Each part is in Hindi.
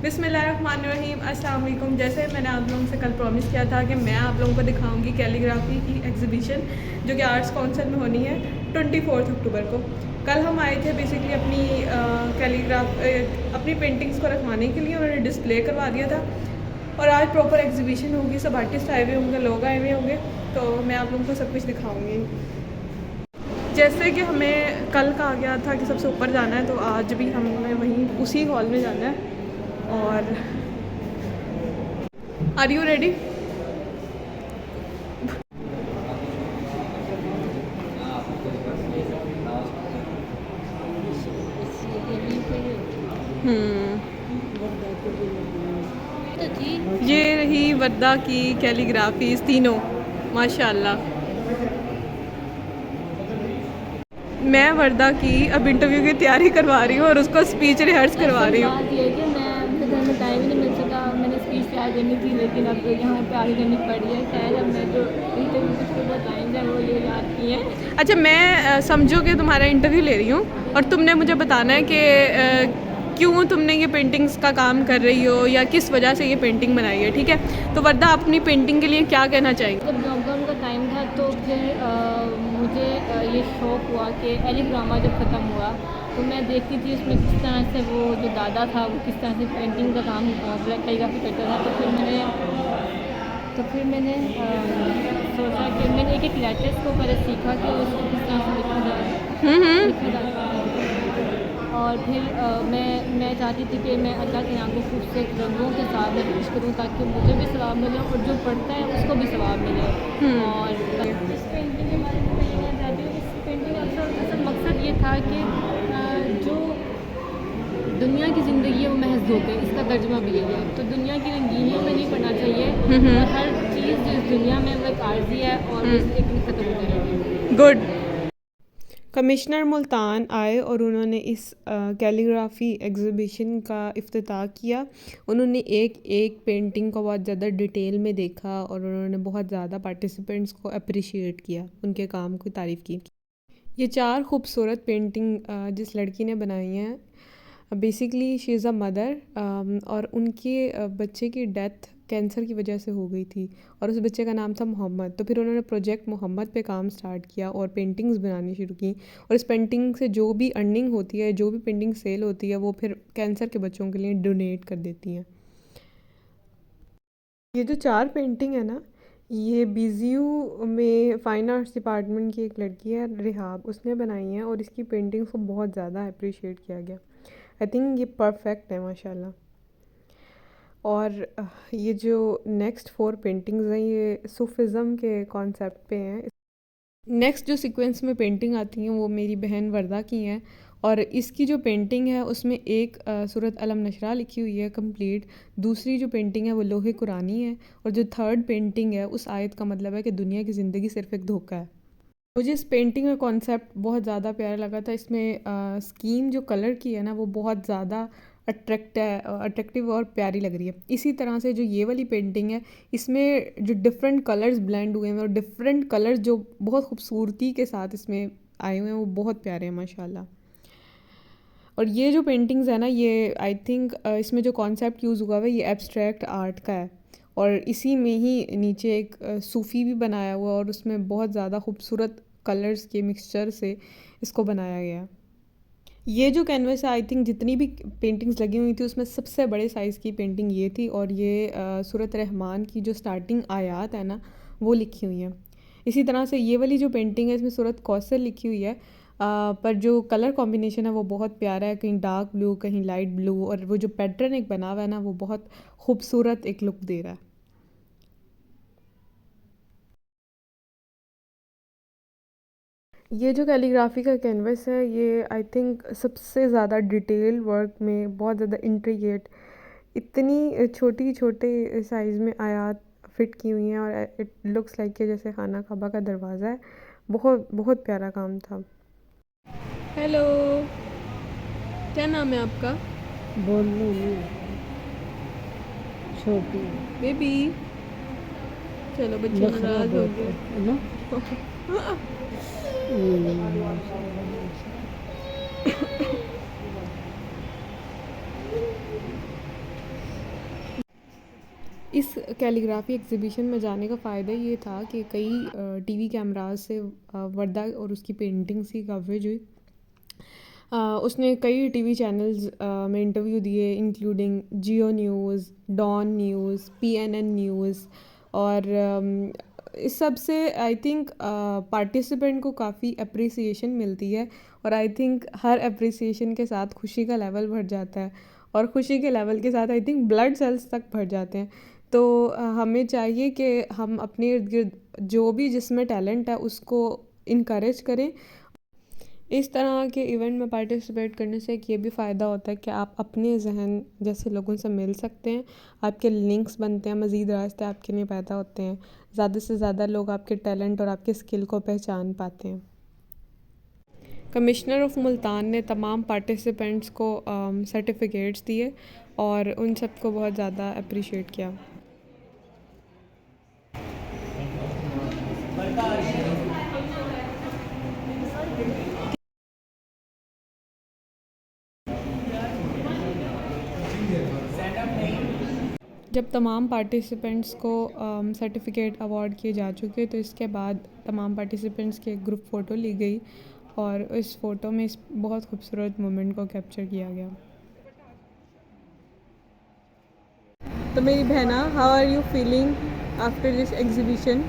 बिस्मिल्लाहिर्रहमानिर्रहीम, अस्सलाम वालेकुम। जैसे मैंने आप लोगों से कल प्रॉमिस किया था कि मैं आप लोगों को दिखाऊंगी कैलीग्राफी की एग्जीबिशन जो कि आर्ट्स काउंसिल में होनी है 24 अक्टूबर को। कल हम आए थे बेसिकली अपनी पेंटिंग्स को रखवाने के लिए, उन्होंने डिस्प्ले करवा दिया था और आज प्रॉपर एग्जीबिशन होगी, सब आर्टिस्ट आए हुए होंगे, लोग आए हुए होंगे, तो मैं आप लोगों को सब कुछ दिखाऊँगी। जैसे कि हमें कल कहा गया था कि सबसे ऊपर जाना है, तो आज भी हमें वहीं उसी हॉल में जाना है। और आर यू रेडी? ये रही वर्दा की कैलीग्राफीज तीनों, माशाल्लाह। मैं वर्दा की अब इंटरव्यू की तैयारी करवा रही हूँ और उसको स्पीच रिहर्स करवा रही हूँ। बात ये है कि मैं मुझे घर में टाइम ही नहीं मिल सका, मैंने स्पीच तैयार करनी थी, लेकिन अब यहाँ पे आगे करनी पड़ी है। शायद अब मैं जो इंटरव्यू के बहुत टाइम है वो ये याद की है। अच्छा, मैं समझो कि तुम्हारा इंटरव्यू ले रही हूँ और तुमने मुझे बताना है कि क्यों तुमने ये पेंटिंग्स का काम कर रही हो या किस वजह से ये पेंटिंग बनाई है, ठीक है? तो वर्दा, अपनी पेंटिंग के लिए क्या कहना चाहेंगे? जब लॉकडाउन का टाइम था तो फिर मुझे ये शौक़ हुआ कि एलिग्रामा जब ख़त्म हुआ तो मैं देखती थी उसमें किस तरह से वो जो दादा था वो किस तरह से पेंटिंग का काम कैलीग्राफी करता था। तो फिर मैंने सोचा कि मैंने एक लेटर्स को पहले सीखा कि उसको किस तरह से लिखा जाता है। और फिर मैं चाहती थी कि मैं अल्लाह के नाम को खूबसूरत रंगों के साथ मैं पेश करूँ ताकि मुझे भी सवाब मिले और जो पढ़ता है उसको भी सवाब मिले। और इस पेंटिंग के बारे में मैं ये कहना चाहती हूँ, इस पेंटिंग का असल मकसद ये था कि जो दुनिया की ज़िंदगी है वो महज धोखे, इसका तर्जुमा भी यही है। तो दुनिया की रंगीनियों में नहीं पढ़ना चाहिए और हर चीज़ जो इस दुनिया में वो एक आर्जी है और एक दिन ख़त्म हो जाएगी। गुड। कमिश्नर मुल्तान आए और उन्होंने इस कैलीग्राफी एग्ज़िबिशन का इफ्तिताह किया। उन्होंने एक एक पेंटिंग को बहुत ज़्यादा डिटेल में देखा और उन्होंने बहुत ज़्यादा पार्टिसिपेंट्स को अप्रिशिएट किया, उनके काम की तारीफ़ की। ये 4 खूबसूरत पेंटिंग जिस लड़की ने बनाई हैं, basically she is a mother और उनके बच्चे की डेथ कैंसर की वजह से हो गई थी और उस बच्चे का नाम था मोहम्मद। तो फिर उन्होंने प्रोजेक्ट मोहम्मद पे काम स्टार्ट किया और पेंटिंग्स बनानी शुरू की और इस पेंटिंग से जो भी अर्निंग होती है, जो भी पेंटिंग सेल होती है, वो फिर कैंसर के बच्चों के लिए डोनेट कर देती हैं। ये जो 4 पेंटिंग है ना, ये BZU में फ़ाइन आर्ट्स डिपार्टमेंट की एक लड़की है रिहाब, उसने बनाई हैं और इसकी पेंटिंग्स को बहुत ज़्यादा अप्रिशिएट किया गया। आई थिंक ये परफेक्ट है माशाल्लाह। और ये जो नेक्स्ट 4 पेंटिंग्स हैं ये सूफिज़म के कॉन्सेप्ट पे हैं। नेक्स्ट जो सीक्वेंस में पेंटिंग आती हैं वो मेरी बहन वर्दा की हैं और इसकी जो पेंटिंग है उसमें एक सूरत अलम नशरा लिखी हुई है कंप्लीट। दूसरी जो पेंटिंग है वो लोहे कुरानी है और जो थर्ड पेंटिंग है उस आयत का मतलब है कि दुनिया की ज़िंदगी सिर्फ़ एक धोखा है। मुझे इस पेंटिंग का कॉन्सेप्ट बहुत ज़्यादा प्यारा लगा था। इसमें स्कीम जो कलर की है ना वो बहुत ज़्यादा अट्रैक्टिव और प्यारी लग रही है। इसी तरह से जो ये वाली पेंटिंग है इसमें जो डिफरेंट कलर्स ब्लेंड हुए हैं और डिफरेंट कलर्स जो बहुत खूबसूरती के साथ इसमें आए हुए हैं वो बहुत प्यारे हैं माशाल्लाह। और ये जो पेंटिंग्स है ना, ये आई थिंक इसमें जो कॉन्सेप्ट यूज़ हुआ है ये एब्स्ट्रैक्ट आर्ट का है और इसी में ही नीचे एक सूफ़ी भी बनाया हुआ और उसमें बहुत ज़्यादा खूबसूरत कलर्स के मिक्सचर से इसको बनाया गया। ये जो कैनवस है आई थिंक जितनी भी पेंटिंग्स लगी हुई थी उसमें सबसे बड़े साइज़ की पेंटिंग ये थी और ये सूरत रहमान की जो स्टार्टिंग आयात है ना वो लिखी हुई हैं। इसी तरह से ये वाली जो पेंटिंग है इसमें सूरत कौसर लिखी हुई है, पर जो कलर कॉम्बिनेशन है वो बहुत प्यारा है, कहीं डार्क ब्लू कहीं लाइट ब्लू और वो जो पैटर्न एक बना हुआ है ना वो बहुत खूबसूरत एक लुक दे रहा है। ये जो कैलीग्राफी का कैनवस है ये आई थिंक सबसे ज़्यादा डिटेल वर्क में बहुत ज़्यादा इंट्रिकेट, इतनी छोटी छोटे साइज़ में आयात फिट की हुई हैं और इट लुक्स लाइक कि जैसे खाना काबा का दरवाज़ा है। बहुत बहुत प्यारा काम था। हेलो, क्या नाम है आपका? बोलने में छोटी बेबी। चलो बच्चे नखरा नाराज़ हो बहुत गए। है ना। इस कैलीग्राफी एग्ज़िबिशन में जाने का फ़ायदा ये था कि कई टीवी कैमरास से वर्दा और उसकी पेंटिंग्स की कवरेज हुई। उसने कई टीवी चैनल्स में इंटरव्यू दिए, इंक्लूडिंग जियो news, don news, PNN news. और इस सब से आई थिंक पार्टिसिपेंट को काफ़ी अप्रिसिएशन मिलती है, और आई थिंक हर अप्रिसिएशन के साथ खुशी का लेवल बढ़ जाता है, और खुशी के लेवल के साथ आई थिंक ब्लड सेल्स तक बढ़ जाते हैं। तो हमें चाहिए कि हम अपने इर्द गिर्द जो भी जिसमें टैलेंट है उसको इनकरेज करें। इस तरह के इवेंट में पार्टिसिपेट करने से एक ये भी फ़ायदा होता है कि आप अपने जहन जैसे लोगों से मिल सकते हैं, आपके लिंक्स बनते हैं, मज़ीद रास्ते आपके लिए पैदा होते हैं, ज़्यादा से ज़्यादा लोग आपके टैलेंट और आपके स्किल को पहचान पाते हैं। कमिश्नर ऑफ मुल्तान ने तमाम पार्टिसिपेंट्स को सर्टिफिकेट्स दिए और उन सबको बहुत ज़्यादा अप्रिशिएट किया। जब तमाम पार्टिसिपेंट्स को सर्टिफिकेट अवार्ड किए जा चुके तो इसके बाद तमाम पार्टिसिपेंट्स की एक ग्रुप फ़ोटो ली गई, और इस फ़ोटो में इस बहुत खूबसूरत मोमेंट को कैप्चर किया गया। तो मेरी बहना, how are you feeling after this exhibition?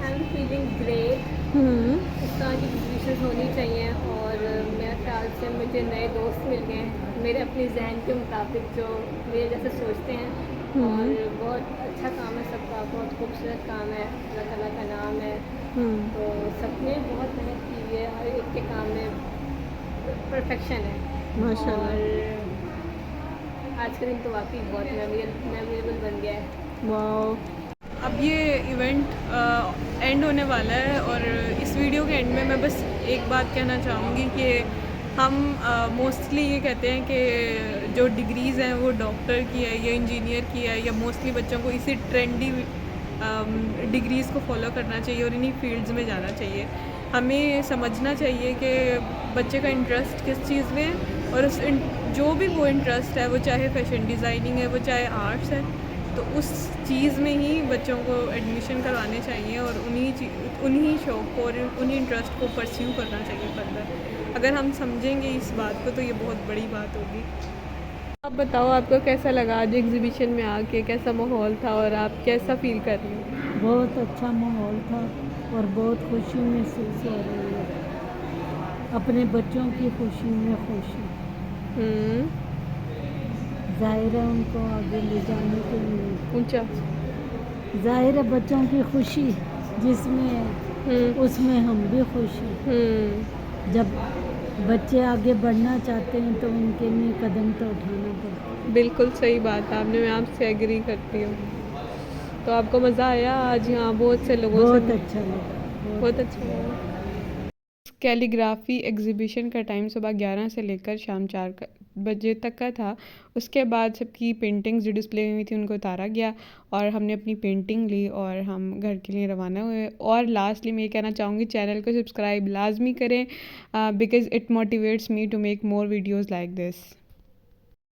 I am feeling great. इस तरह की एग्जीबिशन होनी चाहिए, और मेरे ख्याल से मुझे नए दोस्त मिल गए हैं मेरे अपने जहन के मुताबिक, जो मेरे जैसे सोचते हैं। और बहुत अच्छा काम है सबका, बहुत खूबसूरत काम है, अल्लाह ताला का नाम है। तो सबने बहुत मेहनत की हुई है, हर एक के काम में परफेक्शन है माशाल्लाह। और आज का दिन तो वाकई बहुत मेमोरेबल बन गया है। वाह। अब ये इवेंट एंड होने वाला है, और इस वीडियो के एंड में मैं बस एक बात कहना चाहूँगी कि हम मोस्टली ये कहते हैं कि जो डिग्रीज़ हैं वो डॉक्टर की है या इंजीनियर की है, या मोस्टली बच्चों को इसी ट्रेंडी डिग्रीज़ को फॉलो करना चाहिए और इन्हीं फील्ड्स में जाना चाहिए। हमें समझना चाहिए कि बच्चे का इंटरेस्ट किस चीज़ में है, और जो भी वो इंटरेस्ट है, वो चाहे फैशन डिज़ाइनिंग है, वो चाहे आर्ट्स है, तो उस चीज़ में ही बच्चों को एडमिशन करवाने चाहिए, और उन्हीं शौक़ को और उन्हीं इंटरेस्ट को परस्यू करना चाहिए फर्दर। अगर हम समझेंगे इस बात को तो ये बहुत बड़ी बात होगी। आप बताओ, आपको कैसा लगा आज एग्जीबिशन में आके? कैसा माहौल था और आप कैसा फील कर रही हो? बहुत अच्छा माहौल था और बहुत खुशी महसूस हो रही है। अपने बच्चों की खुशी में खुशी, जाहिर है उनको आगे ले जाने के लिए। ऊंचा। जाहिर है बच्चों की खुशी जिसमें है उसमें हम भी खुश हैं। जब बच्चे आगे बढ़ना चाहते हैं तो उनके लिए कदम तो उठाना पड़ता है। बिल्कुल सही बात है आपने, मैं आपसे एग्री करती हूँ। तो आपको मज़ा आया आज यहाँ बहुत से लोगों से? बहुत अच्छा लगा, बहुत अच्छा लगा। कैलीग्राफी एग्जीबिशन का टाइम सुबह 11 से लेकर शाम 4 बजे तक का था। उसके बाद सबकी पेंटिंग्स जो डिस्प्ले हुई थी उनको उतारा गया, और हमने अपनी पेंटिंग ली और हम घर के लिए रवाना हुए। और लास्टली मैं ये कहना चाहूँगी, चैनल को सब्सक्राइब लाजमी करें, because it motivates me to make more videos like this.